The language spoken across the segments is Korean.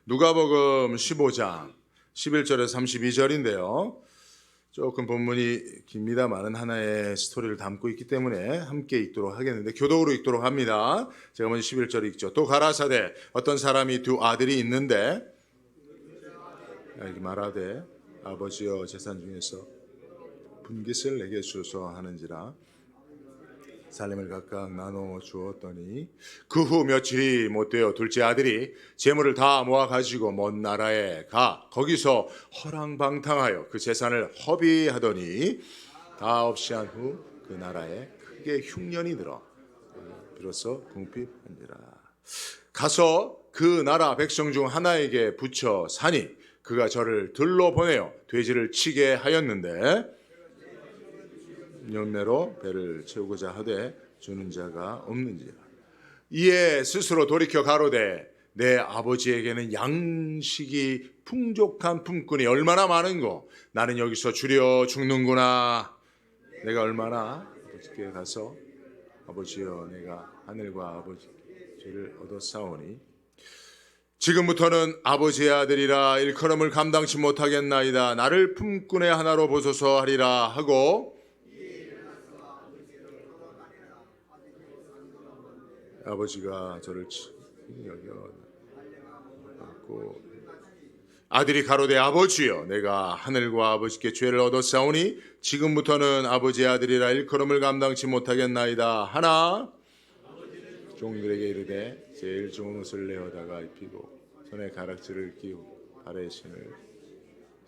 누가복음 15장 11절에서 32절인데요. 조금 본문이 깁니다만은 하나의 스토리를 담고 있기 때문에 함께 읽도록 하겠는데 교독으로 읽도록 합니다. 제가 먼저 11절 읽죠. 또 가라사대 어떤 사람이 두 아들이 있는데 말하되 아버지여 재산 중에서 분깃을 내게 주소서 하는지라 살림을 각각 나눠 주었더니 그 후 며칠이 못되어 둘째 아들이 재물을 다 모아 가지고 먼 나라에 가 거기서 허랑방탕하여 그 재산을 허비하더니 다 없이 한 후 그 나라에 크게 흉년이 들어 비로소 궁핍한지라. 가서 그 나라 백성 중 하나에게 붙여 사니 그가 저를 들러 보내어 돼지를 치게 하였는데 영내로 배를 채우고자 하되 주는 자가 없는지라. 이에 스스로 돌이켜 가로되 내 아버지에게는 양식이 풍족한 품꾼이 얼마나 많은고 나는 여기서 주려 죽는구나. 내가 얼마나 아버지께 가서 아버지여 내가 하늘과 아버지께 죄를 얻었사오니 지금부터는 아버지의 아들이라 일컬음을 감당치 못하겠나이다. 나를 품꾼의 하나로 보소서 하리라 하고 아버지가 저를 여겨갖고 아들이 가로되 아버지여 내가 하늘과 아버지께 죄를 얻었사오니 지금부터는 아버지의 아들이라 일컬음을 감당치 못하겠나이다 하나 종들에게 이르되 제일 좋은 옷을 내어다가 입히고 손에 가락지를 끼우고 발에 신을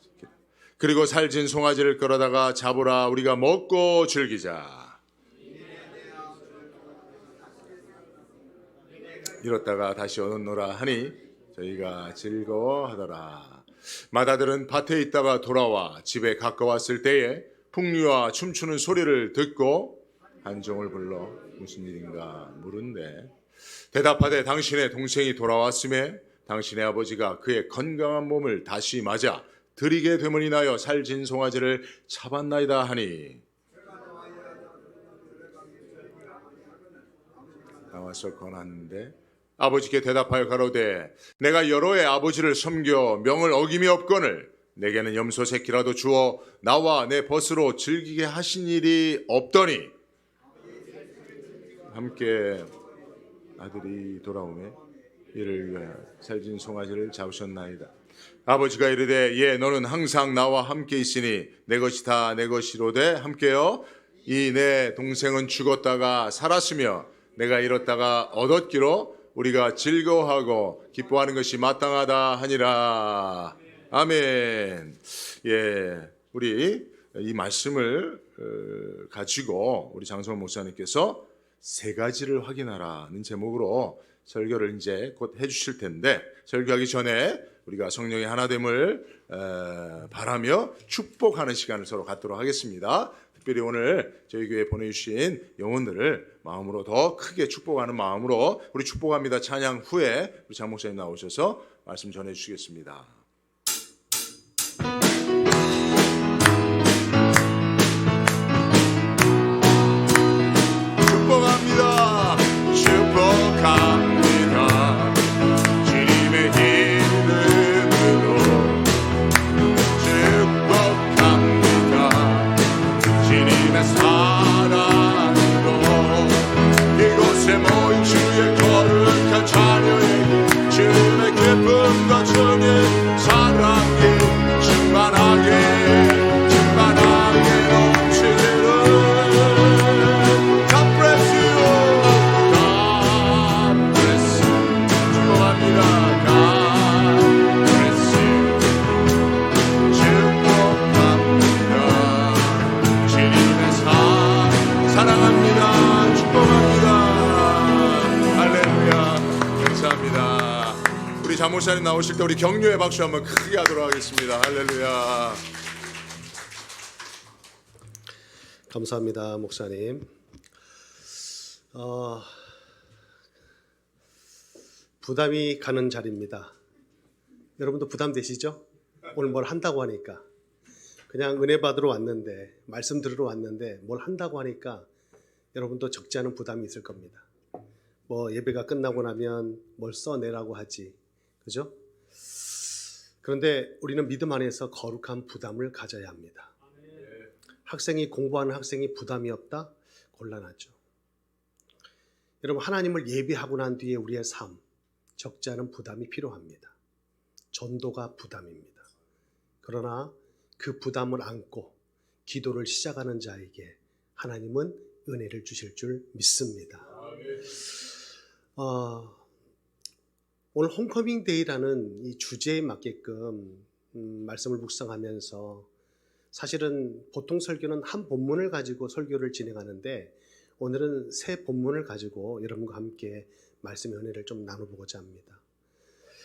신기라. 그리고 살진 송아지를 끌어다가 잡으라 우리가 먹고 즐기자. 이렇다가 다시 얻었노라 하니 저희가 즐거워하더라. 맏아들은 밭에 있다가 돌아와 집에 가까웠을 때에 풍류와 춤추는 소리를 듣고 한 종을 불러 무슨 일인가 물은데 대답하되 당신의 동생이 돌아왔음에 당신의 아버지가 그의 건강한 몸을 다시 맞아 드리게 되면 인하여 살진 송아지를 잡았나이다 하니 나와서 권하는데 아버지께 대답하여 가로되 내가 여러 해 아버지를 섬겨 명을 어김이 없거늘 내게는 염소 새끼라도 주어 나와 내 벗으로 즐기게 하신 일이 없더니 함께 아들이 돌아오매 이를 위하여 살진 송아지를 잡으셨나이다. 아버지가 이르되 예 너는 항상 나와 함께 있으니 내 것이 다 내 것이로되 함께요 이 내 동생은 죽었다가 살았으며 내가 잃었다가 얻었기로 우리가 즐거워하고 기뻐하는 것이 마땅하다 하니라. 아멘. 예, 우리 이 말씀을 가지고 우리 장성원 목사님께서 세 가지를 확인하라는 제목으로 설교를 이제 곧 해주실 텐데 설교하기 전에 우리가 성령의 하나됨을 바라며 축복하는 시간을 서로 갖도록 하겠습니다. 특별히 오늘 저희 교회에 보내주신 영혼들을 마음으로 더 크게 축복하는 마음으로 우리 축복합니다 찬양 후에 우리 장 목사님 나오셔서 말씀 전해주시겠습니다. 축복합니다. 축복합니다. 주님의 이름으로 축복합니다. 주님의 사랑으로 이곳에 모인 주의 거룩한 자녀에게 주님의 기쁨과 주의 사랑이 충만하게 넘치기를. God bless you. God bless you. 축복합니다. God bless you. 축복합니다. 주님의 사랑합니다. 축복합니다. 할렐루야. 감사합니다. 우리 장목사님 나오실 때 우리 격려의 박수 한번 크게 하도록 하겠습니다. 할렐루야. 감사합니다, 목사님. 부담이 가는 자리입니다. 여러분도 부담되시죠? 오늘 뭘 한다고 하니까. 그냥 은혜 받으러 왔는데, 말씀 들으러 왔는데 뭘 한다고 하니까 여러분도 적지 않은 부담이 있을 겁니다. 뭐 예배가 끝나고 나면 뭘 써내라고 하지, 그죠? 그런데 우리는 믿음 안에서 거룩한 부담을 가져야 합니다. 학생이 공부하는 학생이 부담이 없다? 곤란하죠. 여러분, 하나님을 예비하고 난 뒤에 우리의 삶, 적지 않은 부담이 필요합니다. 전도가 부담입니다. 그러나 그 부담을 안고 기도를 시작하는 자에게 하나님은 은혜를 주실 줄 믿습니다. 오늘 홈커밍 데이라는 이 주제에 맞게끔 말씀을 묵상하면서 사실은 보통 설교는 한 본문을 가지고 설교를 진행하는데 오늘은 세 본문을 가지고 여러분과 함께 말씀의 은혜를 좀 나눠보고자 합니다.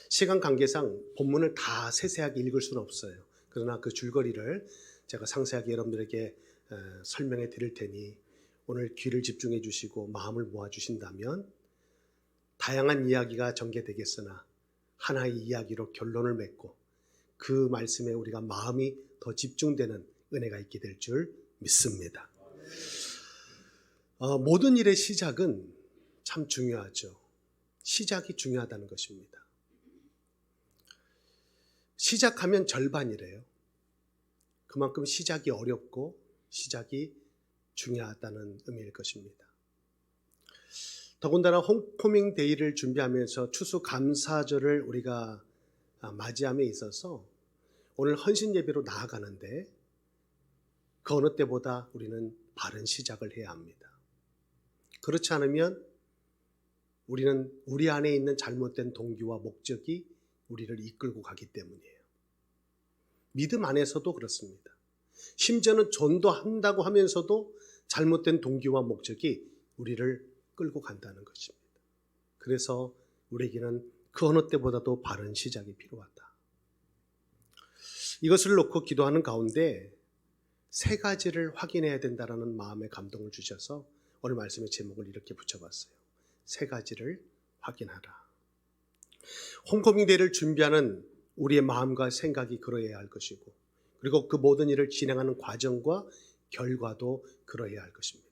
시간 관계상 본문을 다 세세하게 읽을 수는 없어요. 그러나 그 줄거리를 제가 상세하게 여러분들에게 설명해 드릴 테니 오늘 귀를 집중해 주시고 마음을 모아 주신다면 다양한 이야기가 전개되겠으나 하나의 이야기로 결론을 맺고 그 말씀에 우리가 마음이 더 집중되는 은혜가 있게 될 줄 믿습니다. 모든 일의 시작은 참 중요하죠. 시작이 중요하다는 것입니다. 시작하면 절반이래요. 그만큼 시작이 어렵고 시작이 중요하다는 의미일 것입니다. 더군다나 홈커밍 데이를 준비하면서 추수감사절을 우리가 맞이함에 있어서 오늘 헌신 예배로 나아가는데 그 어느 때보다 우리는 바른 시작을 해야 합니다. 그렇지 않으면 우리는 우리 안에 있는 잘못된 동기와 목적이 우리를 이끌고 가기 때문이에요. 믿음 안에서도 그렇습니다. 심지어는 전도한다고 하면서도 잘못된 동기와 목적이 우리를 끌고 간다는 것입니다. 그래서 우리에게는 그 어느 때보다도 바른 시작이 필요하다. 이것을 놓고 기도하는 가운데 세 가지를 확인해야 된다는 마음의 감동을 주셔서 오늘 말씀의 제목을 이렇게 붙여봤어요. 세 가지를 확인하라. 홈커밍 데이를 준비하는 우리의 마음과 생각이 그러해야 할 것이고 그리고 그 모든 일을 진행하는 과정과 결과도 그러해야 할 것입니다.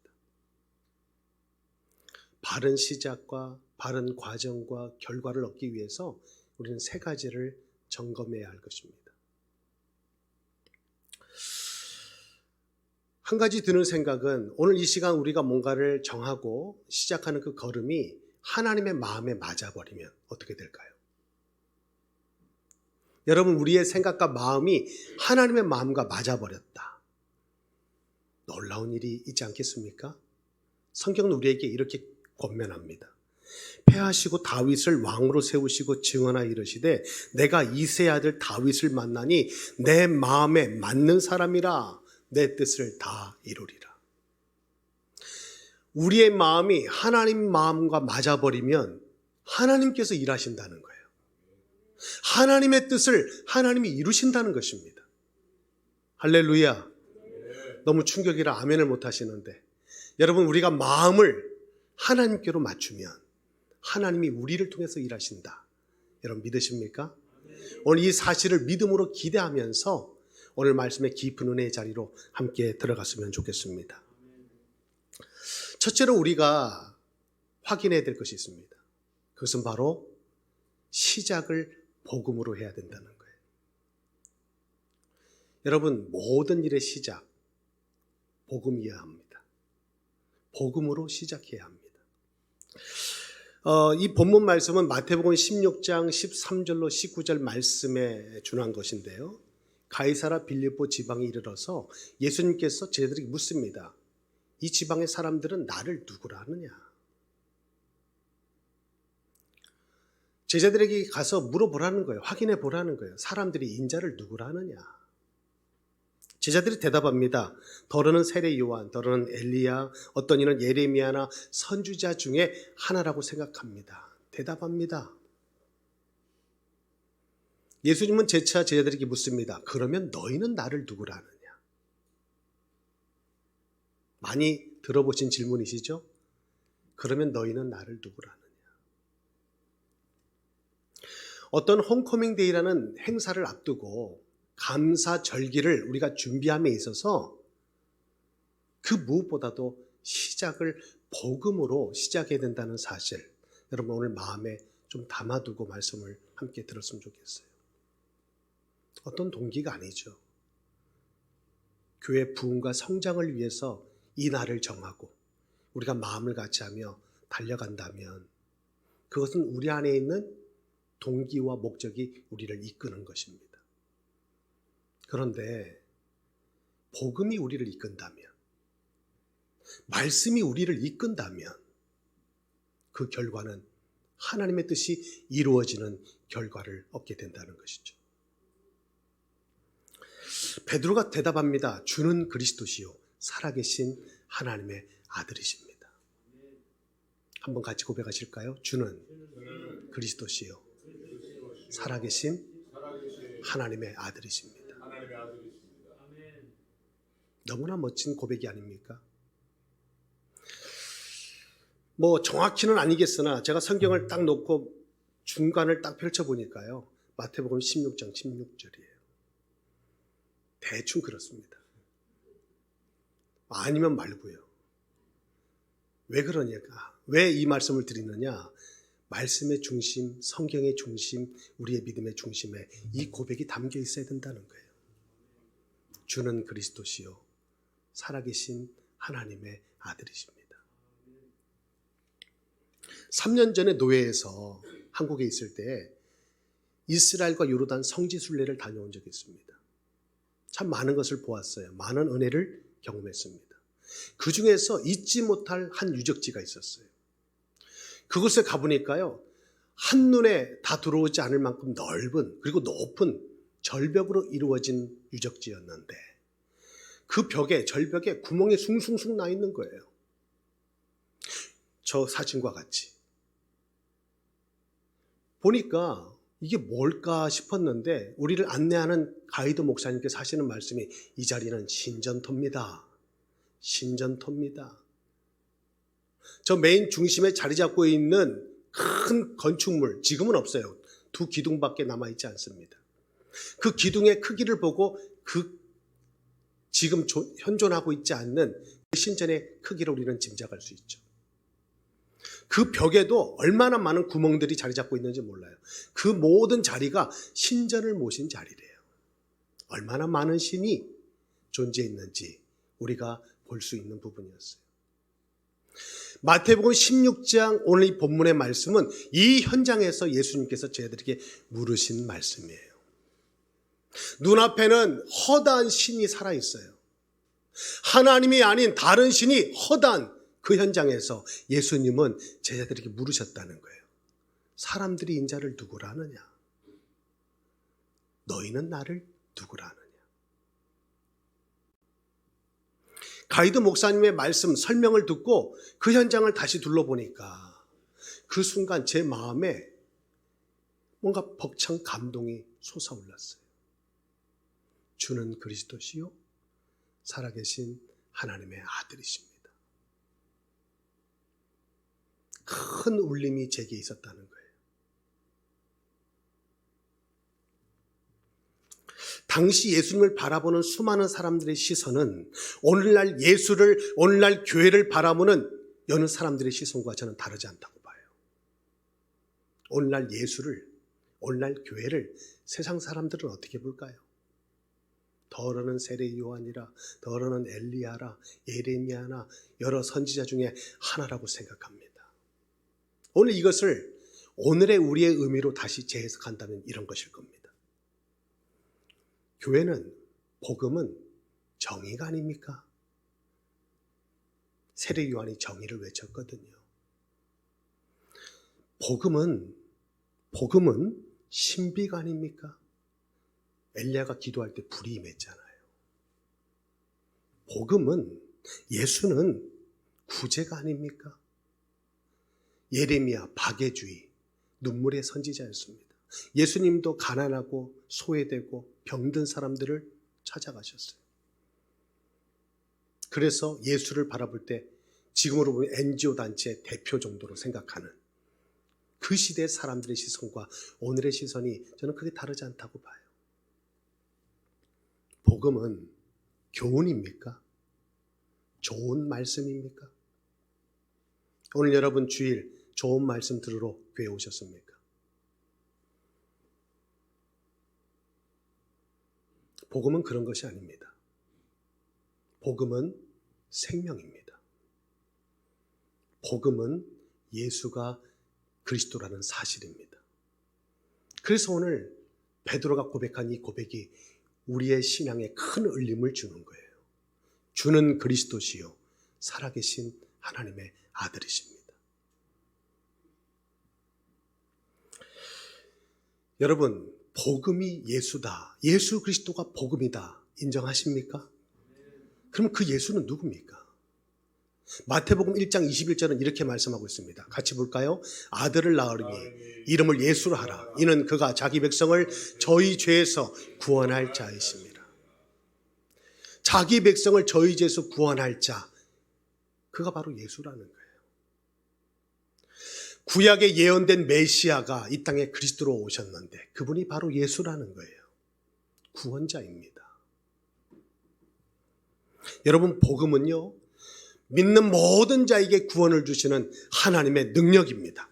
바른 시작과 바른 과정과 결과를 얻기 위해서 우리는 세 가지를 점검해야 할 것입니다. 한 가지 드는 생각은 오늘 이 시간 우리가 뭔가를 정하고 시작하는 그 걸음이 하나님의 마음에 맞아버리면 어떻게 될까요? 여러분, 우리의 생각과 마음이 하나님의 마음과 맞아버렸다. 놀라운 일이 있지 않겠습니까? 성경은 우리에게 이렇게 권면합니다. 패하시고 다윗을 왕으로 세우시고 증언하여 이르시되 내가 이새의 아들 다윗을 만나니 내 마음에 맞는 사람이라 내 뜻을 다 이루리라. 우리의 마음이 하나님 마음과 맞아버리면 하나님께서 일하신다는 거예요. 하나님의 뜻을 하나님이 이루신다는 것입니다. 할렐루야. 너무 충격이라 아멘을 못 하시는데 여러분, 우리가 마음을 하나님께로 맞추면 하나님이 우리를 통해서 일하신다. 여러분 믿으십니까? 오늘 이 사실을 믿음으로 기대하면서 오늘 말씀의 깊은 은혜의 자리로 함께 들어갔으면 좋겠습니다. 첫째로 우리가 확인해야 될 것이 있습니다. 그것은 바로 시작을 복음으로 해야 된다는 거예요. 여러분, 모든 일의 시작 복음이어야 합니다. 복음으로 시작해야 합니다. 이 본문 말씀은 마태복음 16장 13절로 19절 말씀에 준한 것인데요. 가이사라 빌립보 지방에 이르러서 예수님께서 제자들에게 묻습니다. 이 지방의 사람들은 나를 누구라 하느냐? 제자들에게 가서 물어보라는 거예요. 확인해 보라는 거예요. 사람들이 인자를 누구라 하느냐? 제자들이 대답합니다. 더러는 세례 요한, 더러는 엘리야, 어떤 이는 예레미야나 선지자 중에 하나라고 생각합니다. 대답합니다. 예수님은 재차 제자들에게 묻습니다. 그러면 너희는 나를 누구라 하느냐? 많이 들어보신 질문이시죠? 그러면 너희는 나를 누구라 하느냐? 어떤 홈커밍 데이라는 행사를 앞두고 감사 절기를 우리가 준비함에 있어서 그 무엇보다도 시작을 복음으로 시작해야 된다는 사실, 여러분 오늘 마음에 좀 담아두고 말씀을 함께 들었으면 좋겠어요. 어떤 동기가 아니죠. 교회 부흥과 성장을 위해서 이 날을 정하고 우리가 마음을 같이하며 달려간다면 그것은 우리 안에 있는 동기와 목적이 우리를 이끄는 것입니다. 그런데 복음이 우리를 이끈다면, 말씀이 우리를 이끈다면 그 결과는 하나님의 뜻이 이루어지는 결과를 얻게 된다는 것이죠. 베드로가 대답합니다. 주는 그리스도시요 살아계신 하나님의 아들이십니다. 한번 같이 고백하실까요? 주는 그리스도시요 살아계신 하나님의 아들이십니다. 너무나 멋진 고백이 아닙니까? 뭐 정확히는 아니겠으나 제가 성경을 딱 놓고 중간을 딱 펼쳐보니까요. 마태복음 16장 16절이에요. 대충 그렇습니다. 아니면 말고요. 왜 그러냐까? 왜 이 말씀을 드리느냐? 말씀의 중심, 성경의 중심, 우리의 믿음의 중심에 이 고백이 담겨 있어야 된다는 거예요. 주는 그리스도시요 살아계신 하나님의 아들이십니다. 3년 전에 노예에서 한국에 있을 때 이스라엘과 요르단 성지순례를 다녀온 적이 있습니다. 참 많은 것을 보았어요. 많은 은혜를 경험했습니다. 그 중에서 잊지 못할 한 유적지가 있었어요. 그곳에 가보니까요, 한눈에 다 들어오지 않을 만큼 넓은 그리고 높은 절벽으로 이루어진 유적지였는데 그 벽에, 절벽에 구멍이 숭숭숭 나 있는 거예요. 저 사진과 같이. 보니까 이게 뭘까 싶었는데 우리를 안내하는 가이드 목사님께서 하시는 말씀이 이 자리는 신전터입니다. 신전터입니다. 저 메인 중심에 자리 잡고 있는 큰 건축물, 지금은 없어요. 2 기둥밖에 남아있지 않습니다. 그 기둥의 크기를 보고 그 지금 현존하고 있지 않는 그 신전의 크기를 우리는 짐작할 수 있죠. 그 벽에도 얼마나 많은 구멍들이 자리 잡고 있는지 몰라요. 그 모든 자리가 신전을 모신 자리래요. 얼마나 많은 신이 존재했는지 우리가 볼 수 있는 부분이었어요. 마태복음 16장 오늘 이 본문의 말씀은 이 현장에서 예수님께서 저희들에게 물으신 말씀이에요. 눈앞에는 허다한 신이 살아있어요. 하나님이 아닌 다른 신이 허다한 그 현장에서 예수님은 제자들에게 물으셨다는 거예요. 사람들이 인자를 누구라 하느냐? 너희는 나를 누구라 하느냐? 가이드 목사님의 말씀, 설명을 듣고 그 현장을 다시 둘러보니까 그 순간 제 마음에 뭔가 벅찬 감동이 솟아올랐어요. 주는 그리스도시요 살아계신 하나님의 아들이십니다. 큰 울림이 제게 있었다는 거예요. 당시 예수님을 바라보는 수많은 사람들의 시선은 오늘날 예수를, 오늘날 교회를 바라보는 여느 사람들의 시선과 저는 다르지 않다고 봐요. 오늘날 예수를, 오늘날 교회를 세상 사람들은 어떻게 볼까요? 더러는 세례 요한이라, 더러는 엘리야라, 예레미야나 여러 선지자 중에 하나라고 생각합니다. 오늘 이것을 오늘의 우리의 의미로 다시 재해석한다면 이런 것일 겁니다. 교회는, 복음은 정의가 아닙니까? 세례 요한이 정의를 외쳤거든요. 복음은 신비가 아닙니까? 엘리야가 기도할 때 불이 임했잖아요. 복음은, 예수는 구제가 아닙니까? 예레미야 박애주의, 눈물의 선지자였습니다. 예수님도 가난하고 소외되고 병든 사람들을 찾아가셨어요. 그래서 예수를 바라볼 때 지금으로 보면 NGO 단체 대표 정도로 생각하는 그 시대의 사람들의 시선과 오늘의 시선이 저는 크게 다르지 않다고 봐요. 복음은 교훈입니까? 좋은 말씀입니까? 오늘 여러분 주일 좋은 말씀 들으러 교회 오셨습니까? 복음은 그런 것이 아닙니다. 복음은 생명입니다. 복음은 예수가 그리스도라는 사실입니다. 그래서 오늘 베드로가 고백한 이 고백이 우리의 신앙에 큰 울림을 주는 거예요. 주는 그리스도시요 살아계신 하나님의 아들이십니다. 여러분, 복음이 예수다. 예수 그리스도가 복음이다. 인정하십니까? 그럼 그 예수는 누굽니까? 마태복음 1장 21절은 이렇게 말씀하고 있습니다. 같이 볼까요? 아들을 낳으리니 이름을 예수로 하라. 이는 그가 자기 백성을 저희 죄에서 구원할 자이십니다. 자기 백성을 저희 죄에서 구원할 자, 그가 바로 예수라는 거예요. 구약에 예언된 메시아가 이 땅에 그리스도로 오셨는데 그분이 바로 예수라는 거예요. 구원자입니다. 여러분, 복음은요, 믿는 모든 자에게 구원을 주시는 하나님의 능력입니다.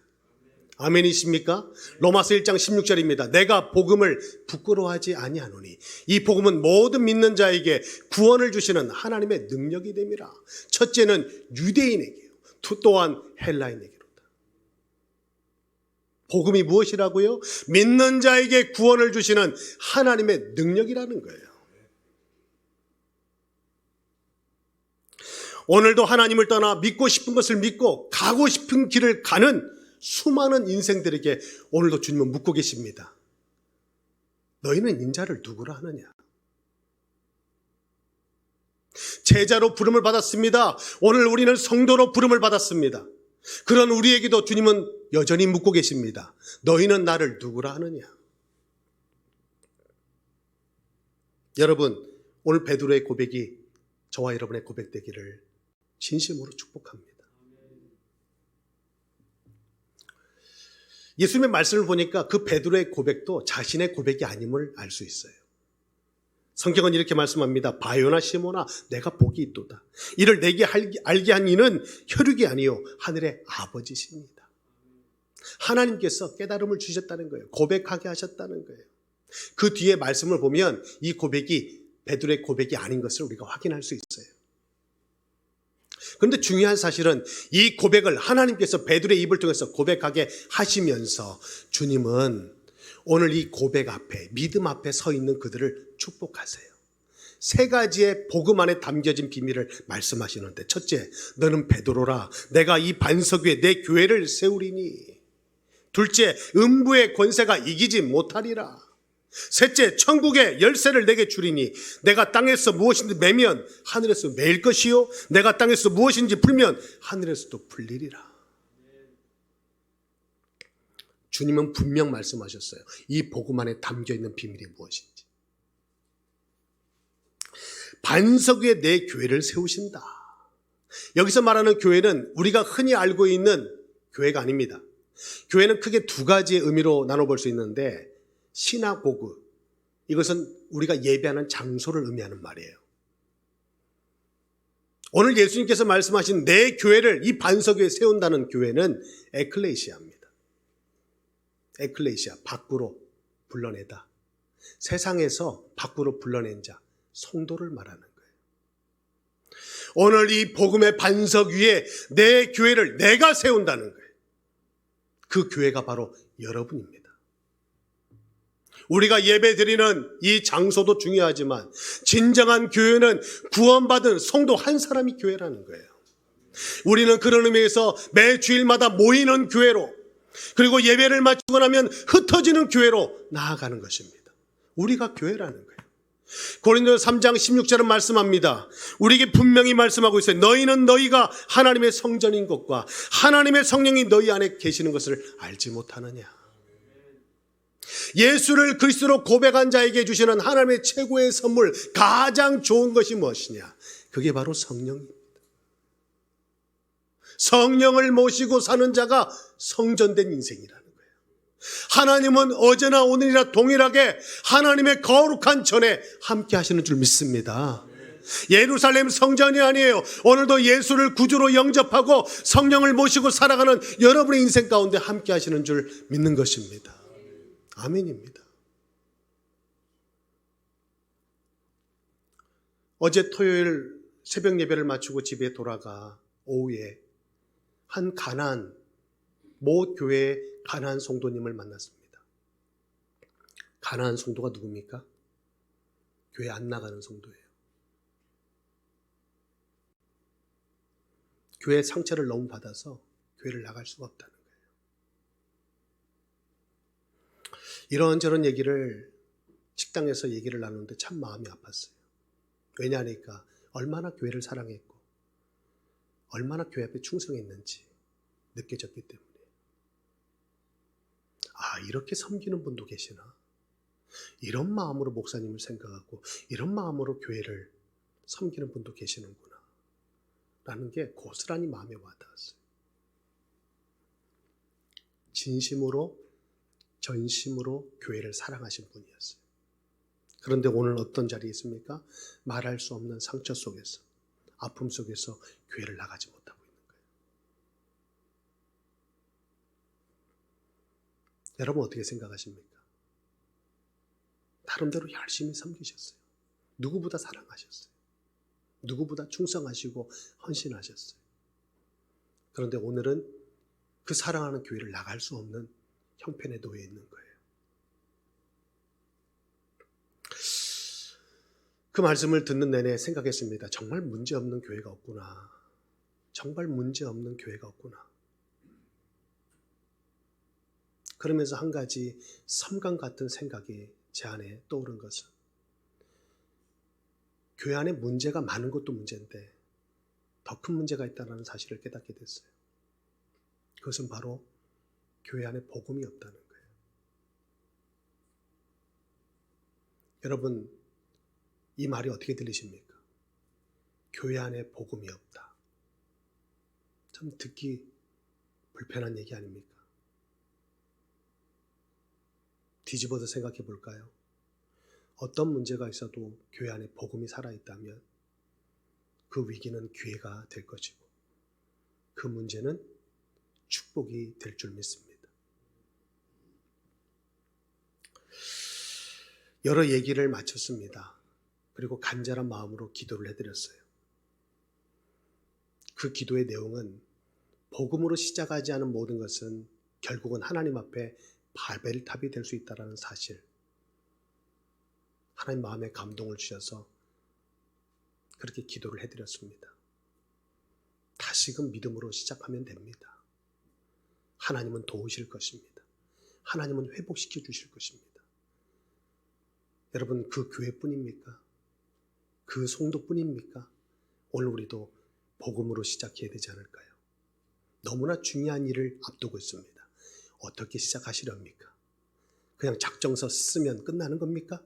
아멘이십니까? 로마서 1장 16절입니다. 내가 복음을 부끄러워하지 아니하노니 이 복음은 모든 믿는 자에게 구원을 주시는 하나님의 능력이 됨이라. 첫째는 유대인에게요, 또한 헬라인에게로다. 복음이 무엇이라고요? 믿는 자에게 구원을 주시는 하나님의 능력이라는 거예요. 오늘도 하나님을 떠나 믿고 싶은 것을 믿고 가고 싶은 길을 가는 수많은 인생들에게 오늘도 주님은 묻고 계십니다. 너희는 인자를 누구라 하느냐? 제자로 부름을 받았습니다. 오늘 우리는 성도로 부름을 받았습니다. 그런 우리에게도 주님은 여전히 묻고 계십니다. 너희는 나를 누구라 하느냐? 여러분, 오늘 베드로의 고백이 저와 여러분의 고백되기를 진심으로 축복합니다. 예수님의 말씀을 보니까 그 베드로의 고백도 자신의 고백이 아님을 알 수 있어요. 성경은 이렇게 말씀합니다. 바요나 시모나 내가 복이 있도다. 이를 내게 알게 한 이는 혈육이 아니요 하늘의 아버지십니다. 하나님께서 깨달음을 주셨다는 거예요. 고백하게 하셨다는 거예요. 그 뒤에 말씀을 보면 이 고백이 베드로의 고백이 아닌 것을 우리가 확인할 수 있어요. 그런데 중요한 사실은 이 고백을 하나님께서 베드로의 입을 통해서 고백하게 하시면서 주님은 오늘 이 고백 앞에, 믿음 앞에 서 있는 그들을 축복하세요. 세 가지의 복음 안에 담겨진 비밀을 말씀하시는데, 첫째, 너는 베드로라. 내가 이 반석 위에 내 교회를 세우리니. 둘째, 음부의 권세가 이기지 못하리라. 셋째, 천국의 열쇠를 내게 주리니 내가 땅에서 무엇인지 매면 하늘에서 매일 것이요 내가 땅에서 무엇인지 풀면 하늘에서도 풀리리라. 주님은 분명 말씀하셨어요. 이 복음 안에 담겨있는 비밀이 무엇인지. 반석 위에 내 교회를 세우신다. 여기서 말하는 교회는 우리가 흔히 알고 있는 교회가 아닙니다. 교회는 크게 두 가지의 의미로 나눠볼 수 있는데, 시나고그, 이것은 우리가 예배하는 장소를 의미하는 말이에요. 오늘 예수님께서 말씀하신 내 교회를 이 반석 위에 세운다는 교회는 에클레시아입니다. 에클레시아, 밖으로 불러내다. 세상에서 밖으로 불러낸 자, 성도를 말하는 거예요. 오늘 이 복음의 반석 위에 내 교회를 내가 세운다는 거예요. 그 교회가 바로 여러분입니다. 우리가 예배드리는 이 장소도 중요하지만 진정한 교회는 구원받은 성도 한 사람이 교회라는 거예요. 우리는 그런 의미에서 매 주일마다 모이는 교회로, 그리고 예배를 마치고 나면 흩어지는 교회로 나아가는 것입니다. 우리가 교회라는 거예요. 고린도서 3장 16절은 말씀합니다. 우리에게 분명히 말씀하고 있어요. 너희는 너희가 하나님의 성전인 것과 하나님의 성령이 너희 안에 계시는 것을 알지 못하느냐. 예수를 그리스도로 고백한 자에게 주시는 하나님의 최고의 선물, 가장 좋은 것이 무엇이냐? 그게 바로 성령입니다. 성령을 모시고 사는 자가 성전된 인생이라는 거예요. 하나님은 어제나 오늘이나 동일하게 하나님의 거룩한 전에 함께 하시는 줄 믿습니다. 예루살렘 성전이 아니에요. 오늘도 예수를 구주로 영접하고 성령을 모시고 살아가는 여러분의 인생 가운데 함께 하시는 줄 믿는 것입니다. 아멘입니다. 어제 토요일 새벽 예배를 마치고 집에 돌아가 오후에 한 모 교회의 가나안 성도님을 만났습니다. 가나안 성도가 누굽니까? 교회 안 나가는 성도예요. 교회 상처를 너무 받아서 교회를 나갈 수가 없다는 거예요. 이런저런 얘기를 식당에서 얘기를 나누는데 참 마음이 아팠어요. 왜냐하니까 얼마나 교회를 사랑했고 얼마나 교회 앞에 충성했는지 느껴졌기 때문에. 아, 이렇게 섬기는 분도 계시나? 이런 마음으로 목사님을 생각하고 이런 마음으로 교회를 섬기는 분도 계시는구나 라는 게 고스란히 마음에 와닿았어요. 진심으로 전심으로 교회를 사랑하신 분이었어요. 그런데 오늘 어떤 자리에 있습니까? 말할 수 없는 상처 속에서, 아픔 속에서 교회를 나가지 못하고 있는 거예요. 여러분 어떻게 생각하십니까? 나름대로 열심히 섬기셨어요. 누구보다 사랑하셨어요. 누구보다 충성하시고 헌신하셨어요. 그런데 오늘은 그 사랑하는 교회를 나갈 수 없는 형편에 놓여 있는 거예요. 그 말씀을 듣는 내내 생각했습니다. 정말 문제없는 교회가 없구나. 정말 문제없는 교회가 없구나. 그러면서 한 가지 섬광 같은 생각이 제 안에 떠오른 것은 교회 안에 문제가 많은 것도 문제인데 더 큰 문제가 있다는 사실을 깨닫게 됐어요. 그것은 바로 교회 안에 복음이 없다는 거예요. 여러분, 이 말이 어떻게 들리십니까? 교회 안에 복음이 없다. 참 듣기 불편한 얘기 아닙니까? 뒤집어서 생각해 볼까요? 어떤 문제가 있어도 교회 안에 복음이 살아있다면 그 위기는 기회가 될 것이고 그 문제는 축복이 될 줄 믿습니다. 여러 얘기를 마쳤습니다. 그리고 간절한 마음으로 기도를 해드렸어요. 그 기도의 내용은 복음으로 시작하지 않은 모든 것은 결국은 하나님 앞에 바벨탑이 될 수 있다는 사실, 하나님 마음에 감동을 주셔서 그렇게 기도를 해드렸습니다. 다시금 믿음으로 시작하면 됩니다. 하나님은 도우실 것입니다. 하나님은 회복시켜 주실 것입니다. 여러분, 그 교회뿐입니까? 그 성도뿐입니까? 오늘 우리도 복음으로 시작해야 되지 않을까요? 너무나 중요한 일을 앞두고 있습니다. 어떻게 시작하시렵니까? 그냥 작정서 쓰면 끝나는 겁니까?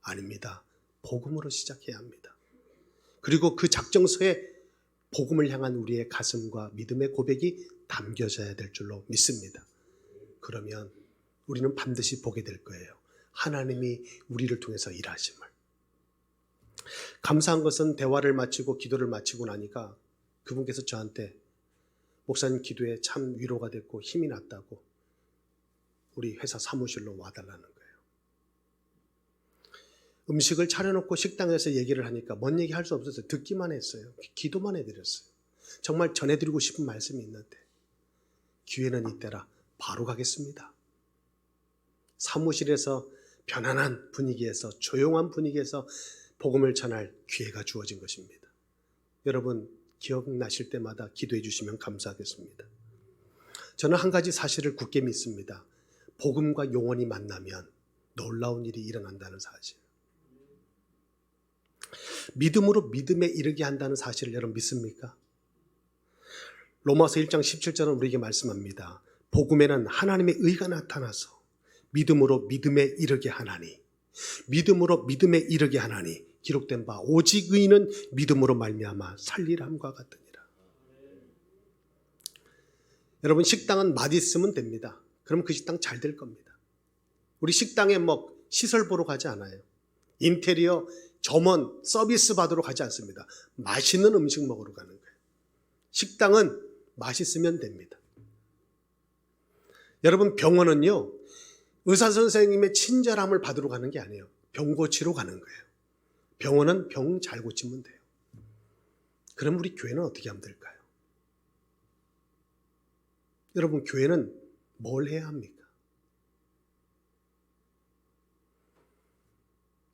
아닙니다. 복음으로 시작해야 합니다. 그리고 그 작정서에 복음을 향한 우리의 가슴과 믿음의 고백이 담겨져야 될 줄로 믿습니다. 그러면 우리는 반드시 보게 될 거예요. 하나님이 우리를 통해서 일하심을. 감사한 것은 대화를 마치고 기도를 마치고 나니까 그분께서 저한테 목사님 기도에 참 위로가 됐고 힘이 났다고 우리 회사 사무실로 와달라는 거예요. 음식을 차려놓고 식당에서 얘기를 하니까 뭔 얘기 할 수 없었어요. 듣기만 했어요. 기도만 해드렸어요. 정말 전해드리고 싶은 말씀이 있는데 기회는 이때라 바로 가겠습니다. 사무실에서 편안한 분위기에서 조용한 분위기에서 복음을 전할 기회가 주어진 것입니다. 여러분 기억나실 때마다 기도해 주시면 감사하겠습니다. 저는 한 가지 사실을 굳게 믿습니다. 복음과 영혼이 만나면 놀라운 일이 일어난다는 사실. 믿음으로 믿음에 이르게 한다는 사실을 여러분 믿습니까? 로마서 1장 17절은 우리에게 말씀합니다. 복음에는 하나님의 의가 나타나서 믿음으로 믿음에 이르게 하나니, 믿음으로 믿음에 이르게 하나니 기록된 바 오직 의인은 믿음으로 말미암아 살리람과 같으니라. 여러분 식당은 맛있으면 됩니다. 그럼 그 식당 잘 될 겁니다. 우리 식당에 시설 보러 가지 않아요. 인테리어 점원 서비스 받으러 가지 않습니다. 맛있는 음식 먹으러 가는 거예요. 식당은 맛있으면 됩니다. 여러분 병원은요 의사 선생님의 친절함을 받으러 가는 게 아니에요. 병 고치러 가는 거예요. 병원은 병 잘 고치면 돼요. 그럼 우리 교회는 어떻게 하면 될까요? 여러분, 교회는 뭘 해야 합니까?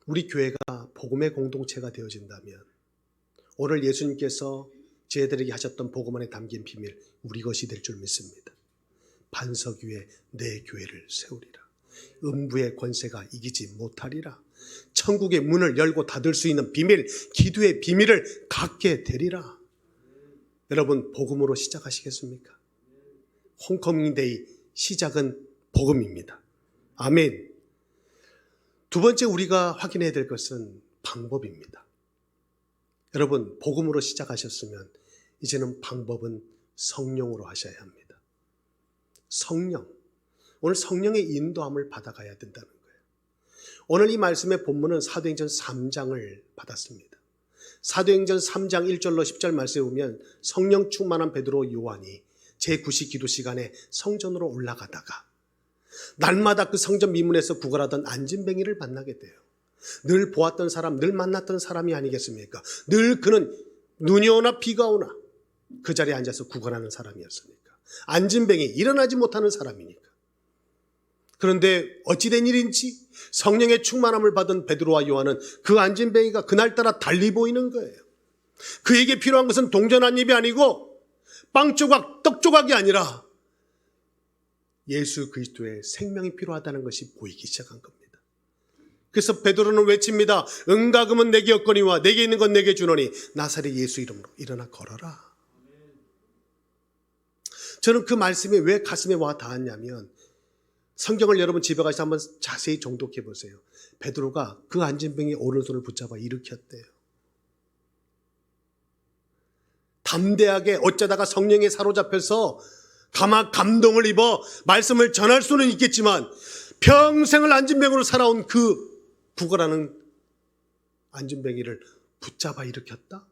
우리 교회가 복음의 공동체가 되어진다면 오늘 예수님께서 저희들에게 하셨던 복음 안에 담긴 비밀, 우리 것이 될 줄 믿습니다. 반석 위에 내 교회를 세우리라. 음부의 권세가 이기지 못하리라. 천국의 문을 열고 닫을 수 있는 비밀, 기도의 비밀을 갖게 되리라. 여러분, 복음으로 시작하시겠습니까? 홈커밍 데이 시작은 복음입니다. 아멘. 두 번째 우리가 확인해야 될 것은 방법입니다. 여러분, 복음으로 시작하셨으면 이제는 방법은 성령으로 하셔야 합니다. 성령. 오늘 성령의 인도함을 받아가야 된다는 거예요. 오늘 이 말씀의 본문은 사도행전 3장을 받았습니다. 사도행전 3장 1절로 10절 말씀에 보면 성령 충만한 베드로 요한이 제9시 기도 시간에 성전으로 올라가다가 날마다 그 성전 미문에서 구걸하던 안진뱅이를 만나게 돼요. 늘 보았던 사람, 늘 만났던 사람이 아니겠습니까? 늘 그는 눈이 오나 비가 오나 그 자리에 앉아서 구걸하는 사람이었으니까. 안진뱅이, 일어나지 못하는 사람이니까. 그런데 어찌된 일인지 성령의 충만함을 받은 베드로와 요한은 그 안진뱅이가 그날따라 달리 보이는 거예요. 그에게 필요한 것은 동전 한 입이 아니고 빵 조각, 떡 조각이 아니라 예수 그리스도의 생명이 필요하다는 것이 보이기 시작한 겁니다. 그래서 베드로는 외칩니다. 은과 금은 내게 없거니와 내게 있는 건 내게 주노니 나사렛 예수 이름으로 일어나 걸어라. 저는 그 말씀이 왜 가슴에 와 닿았냐면 성경을 여러분 집에 가서 한번 자세히 정독해 보세요. 베드로가 그 안진뱅이의 오른손을 붙잡아 일으켰대요. 담대하게 어쩌다가 성령에 사로잡혀서 감동을 입어 말씀을 전할 수는 있겠지만 평생을 안진뱅이로 살아온 그 구걸하는 안진뱅이를 붙잡아 일으켰다?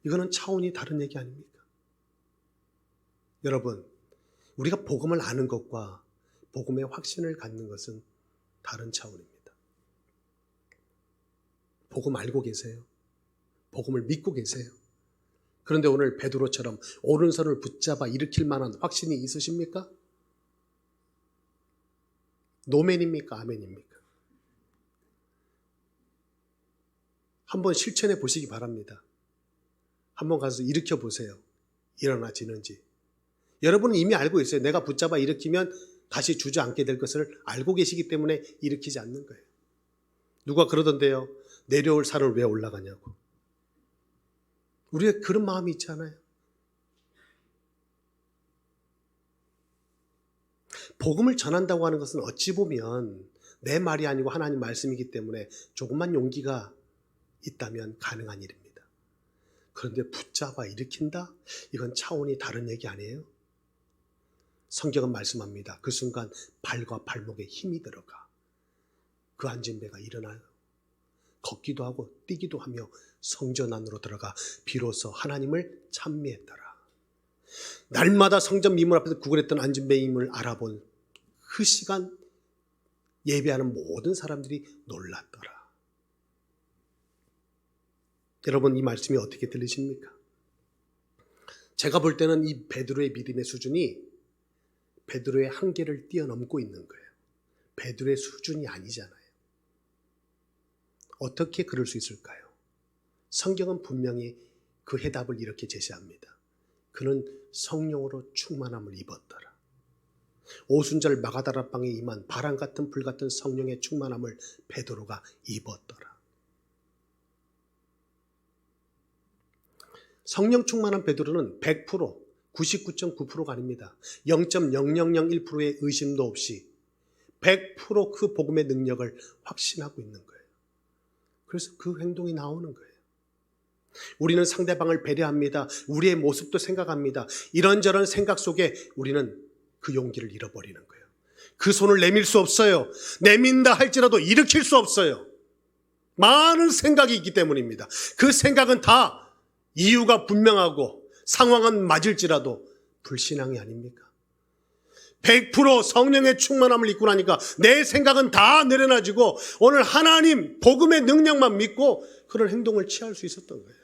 이거는 차원이 다른 얘기 아닙니까? 여러분, 우리가 복음을 아는 것과 복음의 확신을 갖는 것은 다른 차원입니다. 복음 알고 계세요? 복음을 믿고 계세요? 그런데 오늘 베드로처럼 오른손을 붙잡아 일으킬 만한 확신이 있으십니까? 노맨입니까? 아멘입니까? 한번 실천해 보시기 바랍니다. 한번 가서 일으켜 보세요. 일어나지는지. 여러분은 이미 알고 있어요. 내가 붙잡아 일으키면 다시 주저앉게 될 것을 알고 계시기 때문에 일으키지 않는 거예요. 누가 그러던데요. 내려올 산을 왜 올라가냐고. 우리가 그런 마음이 있지 않아요? 복음을 전한다고 하는 것은 어찌 보면 내 말이 아니고 하나님 말씀이기 때문에 조금만 용기가 있다면 가능한 일입니다. 그런데 붙잡아 일으킨다? 이건 차원이 다른 얘기 아니에요? 성경은 말씀합니다. 그 순간 발과 발목에 힘이 들어가 그 안진뱅이가 일어나요. 걷기도 하고 뛰기도 하며 성전 안으로 들어가 비로소 하나님을 찬미했더라. 날마다 성전 미문 앞에서 구걸했던 안진뱅이임을 알아본 그 시간 예배하는 모든 사람들이 놀랐더라. 여러분, 이 말씀이 어떻게 들리십니까? 제가 볼 때는 이 베드로의 믿음의 수준이 베드로의 한계를 뛰어넘고 있는 거예요. 베드로의 수준이 아니잖아요. 어떻게 그럴 수 있을까요? 성경은 분명히 그 해답을 이렇게 제시합니다. 그는 성령으로 충만함을 입었더라. 오순절 마가다라방에 임한 바람 같은 불 같은 성령의 충만함을 베드로가 입었더라. 성령 충만한 베드로는 100%, 99.9%가 아닙니다. 0.0001%의 의심도 없이 100% 그 복음의 능력을 확신하고 있는 거예요. 그래서 그 행동이 나오는 거예요. 우리는 상대방을 배려합니다. 우리의 모습도 생각합니다. 이런저런 생각 속에 우리는 그 용기를 잃어버리는 거예요. 그 손을 내밀 수 없어요. 내민다 할지라도 일으킬 수 없어요. 많은 생각이 있기 때문입니다. 그 생각은 다 이유가 분명하고 상황은 맞을지라도 불신앙이 아닙니까? 100% 성령의 충만함을 입고 나니까 내 생각은 다 내려놔지고 오늘 하나님 복음의 능력만 믿고 그런 행동을 취할 수 있었던 거예요.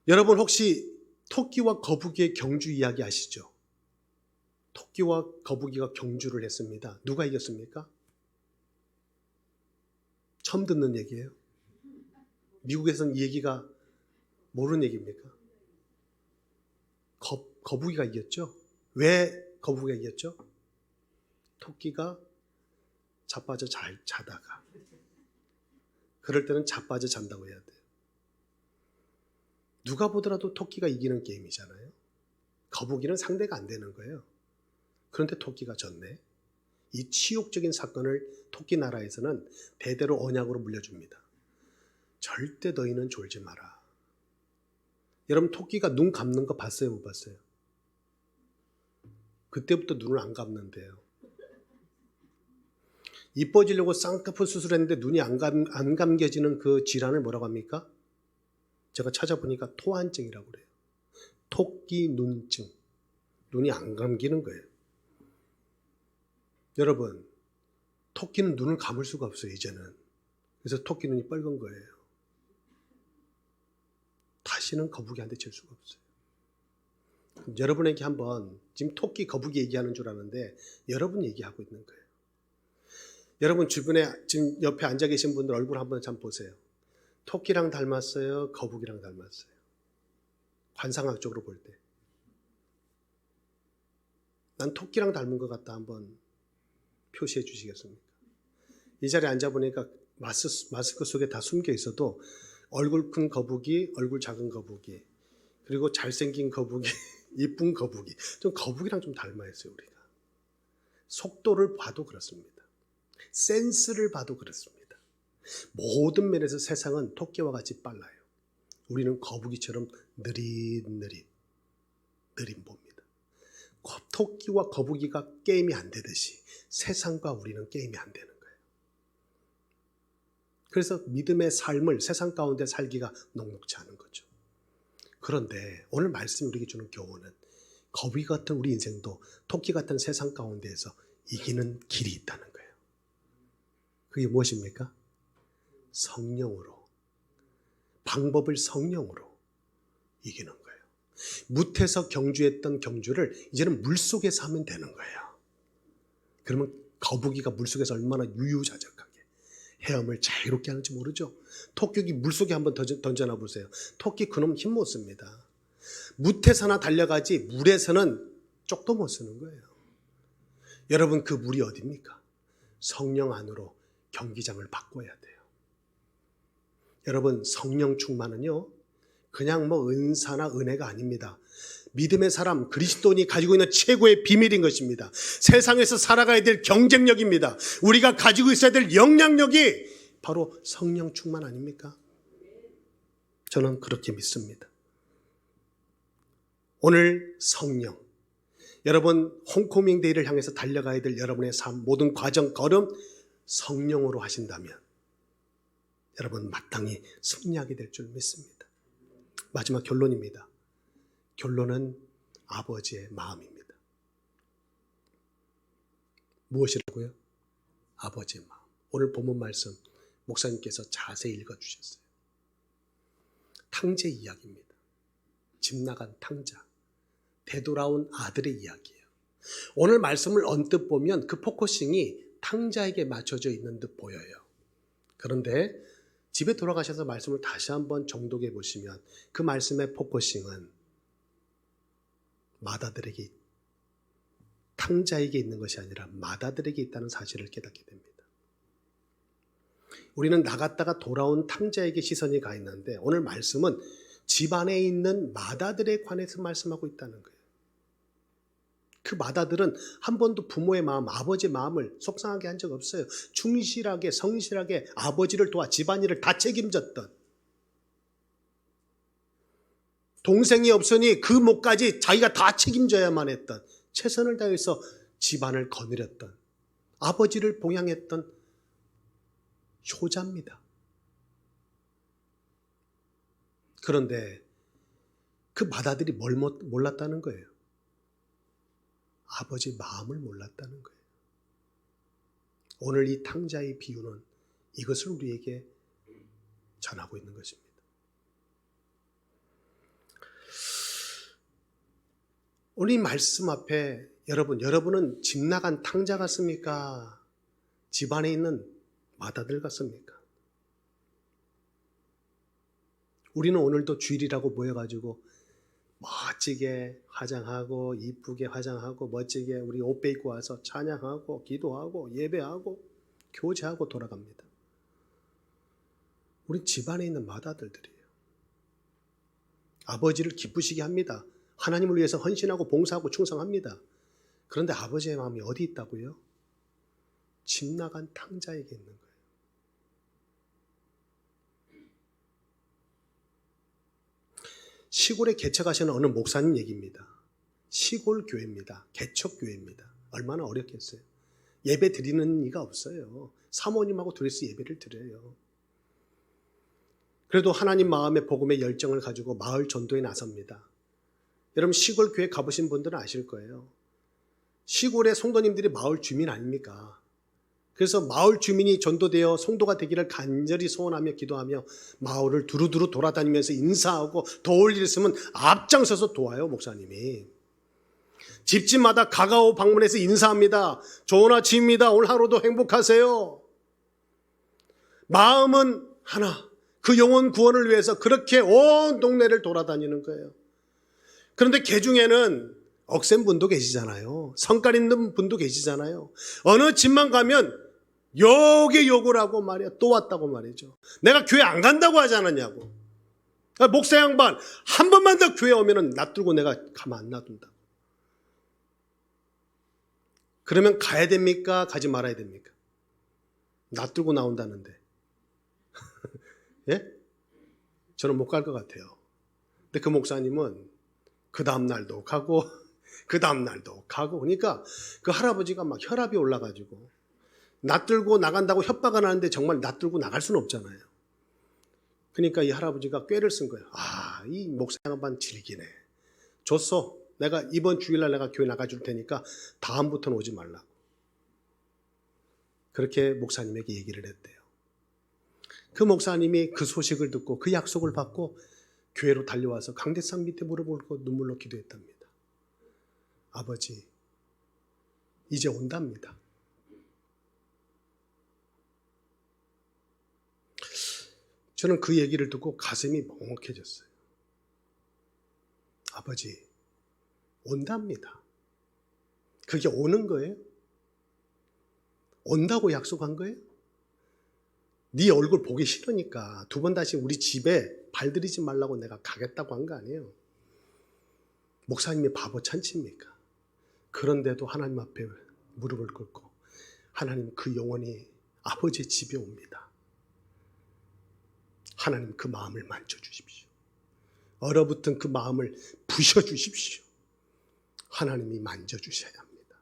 여러분 혹시 토끼와 거북이의 경주 이야기 아시죠? 토끼와 거북이가 경주를 했습니다. 누가 이겼습니까? 처음 듣는 얘기예요. 미국에서는 이 얘기가 모르는 얘기입니까? 거북이가 이겼죠? 왜 거북이가 이겼죠? 토끼가 자빠져 자다가. 그럴 때는 자빠져 잔다고 해야 돼요. 누가 보더라도 토끼가 이기는 게임이잖아요. 거북이는 상대가 안 되는 거예요. 그런데 토끼가 졌네. 이 치욕적인 사건을 토끼 나라에서는 대대로 언약으로 물려줍니다. 절대 너희는 졸지 마라. 여러분 토끼가 눈 감는 거 봤어요? 못 봤어요? 그때부터 눈을 안 감는데요. 이뻐지려고 쌍꺼풀 수술했는데 눈이 안 감겨지는 그 질환을 뭐라고 합니까? 제가 찾아보니까 토한증이라고 그래요. 토끼 눈증. 눈이 안 감기는 거예요. 여러분, 토끼는 눈을 감을 수가 없어요, 이제는. 그래서 토끼 눈이 빨간 거예요. 다시는 거북이한테 질 수가 없어요. 여러분에게 한번 지금 토끼 거북이 얘기하는 줄 아는데 여러분 얘기하고 있는 거예요. 여러분 주변에 지금 옆에 앉아 계신 분들 얼굴 한번 참 보세요. 토끼랑 닮았어요? 거북이랑 닮았어요? 관상학적으로 볼 때. 난 토끼랑 닮은 것 같다 한번 표시해 주시겠습니까? 이 자리에 앉아보니까 마스크 속에 다 숨겨 있어도 얼굴 큰 거북이, 얼굴 작은 거북이, 그리고 잘생긴 거북이, 이쁜 거북이. 좀 거북이랑 좀 닮아 있어요, 우리가. 속도를 봐도 그렇습니다. 센스를 봐도 그렇습니다. 모든 면에서 세상은 토끼와 같이 빨라요. 우리는 거북이처럼 느릿느릿 봅니다. 토끼와 거북이가 게임이 안 되듯이 세상과 우리는 게임이 안 되는 거예요. 그래서 믿음의 삶을 세상 가운데 살기가 녹록지 않은 거죠. 그런데 오늘 말씀이 우리에게 주는 교훈은 거북이 같은 우리 인생도 토끼 같은 세상 가운데에서 이기는 길이 있다는 거예요. 그게 무엇입니까? 성령으로. 방법을 성령으로 이기는 거예요. 무태서 경주했던 경주를 이제는 물속에서 하면 되는 거예요. 그러면 거북이가 물속에서 얼마나 유유자적하게 헤엄을 자유롭게 하는지 모르죠. 토끼 물속에 한번 던져놔 보세요. 토끼 그놈 힘 못 씁니다. 무태서나 달려가지 물에서는 쪽도 못 쓰는 거예요. 여러분 그 물이 어디입니까? 성령 안으로 경기장을 바꿔야 돼요. 여러분 성령 충만은요 그냥 뭐 은사나 은혜가 아닙니다. 믿음의 사람 그리스도인이 가지고 있는 최고의 비밀인 것입니다. 세상에서 살아가야 될 경쟁력입니다. 우리가 가지고 있어야 될 영향력이 바로 성령 충만 아닙니까? 저는 그렇게 믿습니다. 오늘 성령, 여러분 홈커밍 데이를 향해서 달려가야 될 여러분의 삶, 모든 과정, 걸음 성령으로 하신다면 여러분 마땅히 승리하게 될 줄 믿습니다. 마지막 결론입니다. 결론은 아버지의 마음입니다. 무엇이라고요? 아버지의 마음. 오늘 본문 말씀 목사님께서 자세히 읽어주셨어요. 탕제 이야기입니다. 집 나간 탕자, 되돌아온 아들의 이야기예요. 오늘 말씀을 언뜻 보면 그 포커싱이 탕자에게 맞춰져 있는 듯 보여요. 그런데 집에 돌아가셔서 말씀을 다시 한번 정독해 보시면 그 말씀의 포커싱은 마다들에게, 탕자에게 있는 것이 아니라 마다들에게 있다는 사실을 깨닫게 됩니다. 우리는 나갔다가 돌아온 탕자에게 시선이 가 있는데 오늘 말씀은 집 안에 있는 마다들에 관해서 말씀하고 있다는 거예요. 그 마다들은 한 번도 부모의 마음, 아버지의 마음을 속상하게 한 적 없어요. 충실하게, 성실하게 아버지를 도와 집안일을 다 책임졌던, 동생이 없으니 그 몫까지 자기가 다 책임져야만 했던, 최선을 다해서 집안을 거느렸던, 아버지를 봉양했던 효자입니다. 그런데 그 맏아들이 뭘 몰랐다는 거예요? 아버지의 마음을 몰랐다는 거예요. 오늘 이 탕자의 비유는 이것을 우리에게 전하고 있는 것입니다. 오늘 이 말씀 앞에 여러분은 집 나간 탕자 같습니까? 집 안에 있는 맏아들 같습니까? 우리는 오늘도 주일이라고 모여가지고 멋지게 화장하고 이쁘게 화장하고 멋지게 우리 옷 입고 와서 찬양하고 기도하고 예배하고 교제하고 돌아갑니다. 우리 집안에 있는 맏아들들이에요. 아버지를 기쁘시게 합니다. 하나님을 위해서 헌신하고 봉사하고 충성합니다. 그런데 아버지의 마음이 어디 있다고요? 집 나간 탕자에게 있는 거예요. 시골에 개척하시는 어느 목사님 얘기입니다. 시골 교회입니다. 개척 교회입니다. 얼마나 어렵겠어요. 예배 드리는 이가 없어요. 사모님하고 둘이서 예배를 드려요. 그래도 하나님 마음의 복음의 열정을 가지고 마을 전도에 나섭니다. 여러분 시골 교회 가보신 분들은 아실 거예요. 시골의 성도님들이 마을 주민 아닙니까? 그래서 마을 주민이 전도되어 성도가 되기를 간절히 소원하며 기도하며 마을을 두루두루 돌아다니면서 인사하고 도울 일 있으면 앞장서서 도와요, 목사님이. 집집마다 가가오 방문해서 인사합니다. 좋은 아침입니다. 오늘 하루도 행복하세요. 마음은 하나. 그 영혼 구원을 위해서 그렇게 온 동네를 돌아다니는 거예요. 그런데 개 중에는 억센 분도 계시잖아요. 성깔 있는 분도 계시잖아요. 어느 집만 가면 욕에 욕을 하고 말이야. 또 왔다고 말이죠. 내가 교회 안 간다고 하지 않았냐고. 목사 양반 한 번만 더 교회 오면은 놔두고 내가 가만 안 놔둔다. 그러면 가야 됩니까? 가지 말아야 됩니까? 놔두고 나온다는데. 예? 저는 못 갈 것 같아요. 근데 그 목사님은 그 다음날도 가고 그 다음날도 가고 그러니까 그 할아버지가 막 혈압이 올라가지고 놔들고 나간다고 협박을 하는데 정말 놔들고 나갈 수는 없잖아요. 그러니까 이 할아버지가 꾀를 쓴 거예요. 아, 이 목사 양반 질기네. 줬어. 내가 이번 주일날 내가 교회 나가줄 테니까 다음부터는 오지 말라고. 그렇게 목사님에게 얘기를 했대요. 그 목사님이 그 소식을 듣고 그 약속을 받고 교회로 달려와서 강대상 밑에 무릎을 꿇고 눈물로 기도했답니다. 아버지, 이제 온답니다. 저는 그 얘기를 듣고 가슴이 먹먹해졌어요. 아버지, 온답니다. 그게 오는 거예요? 온다고 약속한 거예요? 네 얼굴 보기 싫으니까 두 번 다시 우리 집에 발들이지 말라고 내가 가겠다고 한 거 아니에요. 목사님이 바보 찬치입니까? 그런데도 하나님 앞에 무릎을 꿇고 하나님 그 영혼이 아버지의 집에 옵니다. 하나님 그 마음을 만져주십시오. 얼어붙은 그 마음을 부셔주십시오. 하나님이 만져주셔야 합니다.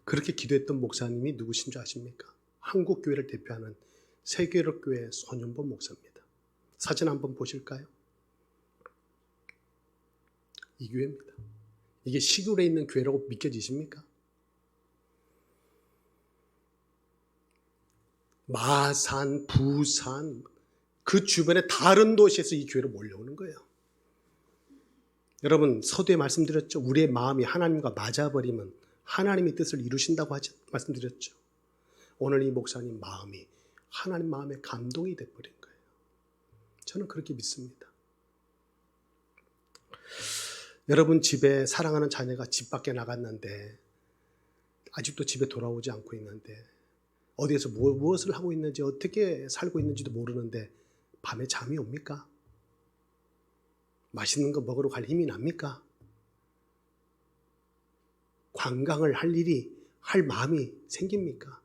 그렇게 기도했던 목사님이 누구신 줄 아십니까? 한국교회를 대표하는 세계력교회 손윤범 목사입니다. 사진 한번 보실까요? 이 교회입니다. 이게 시골에 있는 교회라고 믿겨지십니까? 마산, 부산, 그 주변의 다른 도시에서 이 교회로 몰려오는 거예요. 여러분 서두에 말씀드렸죠. 우리의 마음이 하나님과 맞아버리면 하나님의 뜻을 이루신다고 말씀드렸죠. 오늘 이 목사님 마음이 하나님 마음에 감동이 돼버린 거예요. 저는 그렇게 믿습니다. 여러분 집에 사랑하는 자녀가 집 밖에 나갔는데 아직도 집에 돌아오지 않고 있는데 어디에서 무엇을 하고 있는지 어떻게 살고 있는지도 모르는데 밤에 잠이 옵니까? 맛있는 거 먹으러 갈 힘이 납니까? 관광을 할 일이 할 마음이 생깁니까?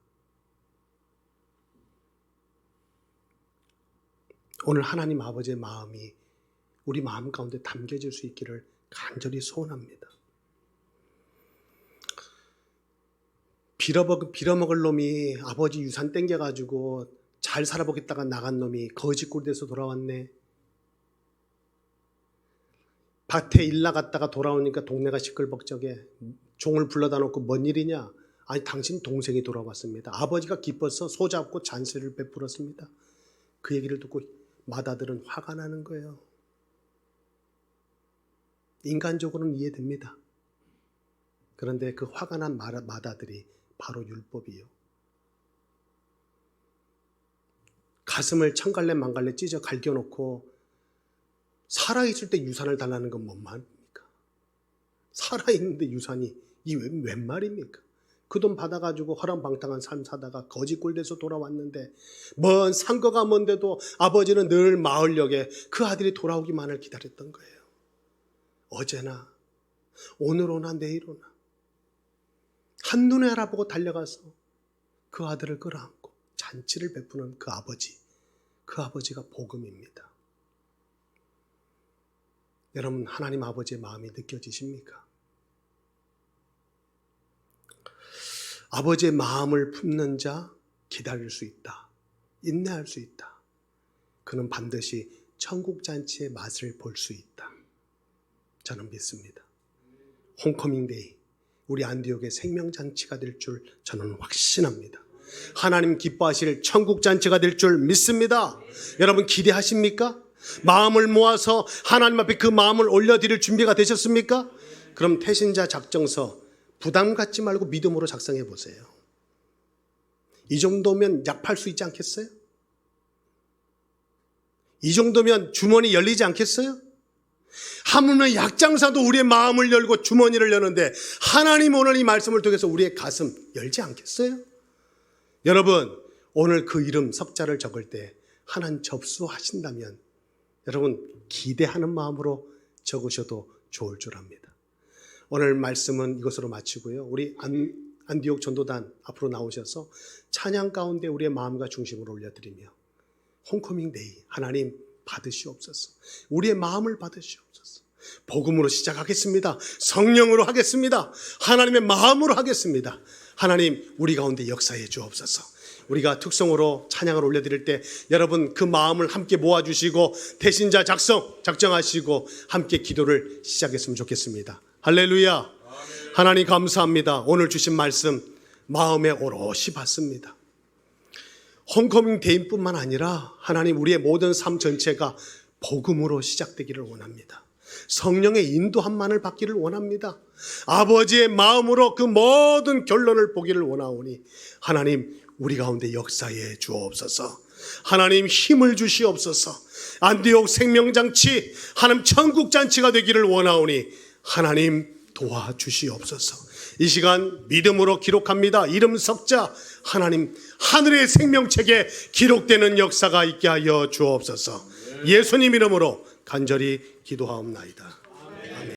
오늘 하나님 아버지의 마음이 우리 마음 가운데 담겨질 수 있기를 간절히 소원합니다. 빌어먹을 놈이 아버지 유산 땡겨가지고 잘 살아보겠다가 나간 놈이 거지꼴 돼서 돌아왔네. 밭에 일 나갔다가 돌아오니까 동네가 시끌벅적해. 종을 불러다 놓고 뭔 일이냐? 아니 당신 동생이 돌아왔습니다. 아버지가 기뻐서 소잡고 잔치를 베풀었습니다. 그 얘기를 듣고 맏아들은 화가 나는 거예요. 인간적으로는 이해됩니다. 그런데 그 화가 난 맏아들이 바로 율법이요. 가슴을 천갈래 만갈래 찢어 갈겨놓고 살아있을 때 유산을 달라는 건 뭔 말입니까? 살아있는데 유산이 이 웬 말입니까? 그 돈 받아가지고 허랑방탕한 삶 사다가 거지 꼴돼서 돌아왔는데 먼 상거가 먼데도 아버지는 늘 마을역에 그 아들이 돌아오기만을 기다렸던 거예요. 어제나 오늘 오나 내일 오나 한눈에 알아보고 달려가서 그 아들을 끌어안고 잔치를 베푸는 그 아버지가 복음입니다. 여러분, 하나님 아버지의 마음이 느껴지십니까? 아버지의 마음을 품는 자 기다릴 수 있다. 인내할 수 있다. 그는 반드시 천국잔치의 맛을 볼 수 있다. 저는 믿습니다. 홈커밍데이, 우리 안디옥의 생명잔치가 될 줄 저는 확신합니다. 하나님 기뻐하실 천국잔치가 될 줄 믿습니다. 여러분 기대하십니까? 마음을 모아서 하나님 앞에 그 마음을 올려드릴 준비가 되셨습니까? 그럼 태신자 작정서 부담 갖지 말고 믿음으로 작성해 보세요. 이 정도면 약 팔 수 있지 않겠어요? 이 정도면 주머니 열리지 않겠어요? 하물며 약장사도 우리의 마음을 열고 주머니를 여는데 하나님 오늘 이 말씀을 통해서 우리의 가슴 열지 않겠어요? 여러분, 오늘 그 이름 석자를 적을 때 하나님 접수하신다면 여러분 기대하는 마음으로 적으셔도 좋을 줄 압니다. 오늘 말씀은 이것으로 마치고요. 우리 안디옥 전도단 앞으로 나오셔서 찬양 가운데 우리의 마음과 중심을 올려드리며 홈커밍 데이 하나님 받으시옵소서. 우리의 마음을 받으시옵소서. 복음으로 시작하겠습니다. 성령으로 하겠습니다. 하나님의 마음으로 하겠습니다. 하나님 우리 가운데 역사해 주옵소서. 우리가 특성으로 찬양을 올려드릴 때 여러분 그 마음을 함께 모아주시고 대신자 작정하시고 함께 기도를 시작했으면 좋겠습니다. 할렐루야. 하나님 감사합니다. 오늘 주신 말씀 마음에 오롯이 받습니다. 홈커밍 데이뿐만 아니라 하나님 우리의 모든 삶 전체가 복음으로 시작되기를 원합니다. 성령의 인도함만을 받기를 원합니다. 아버지의 마음으로 그 모든 결론을 보기를 원하오니 하나님 우리 가운데 역사해 주옵소서. 하나님 힘을 주시옵소서. 안디옥 생명잔치 하나님 천국잔치가 되기를 원하오니 하나님 도와주시옵소서. 이 시간 믿음으로 기록합니다. 이름 석자 하나님 하늘의 생명책에 기록되는 역사가 있게 하여 주옵소서. 예수님 이름으로 간절히 기도하옵나이다.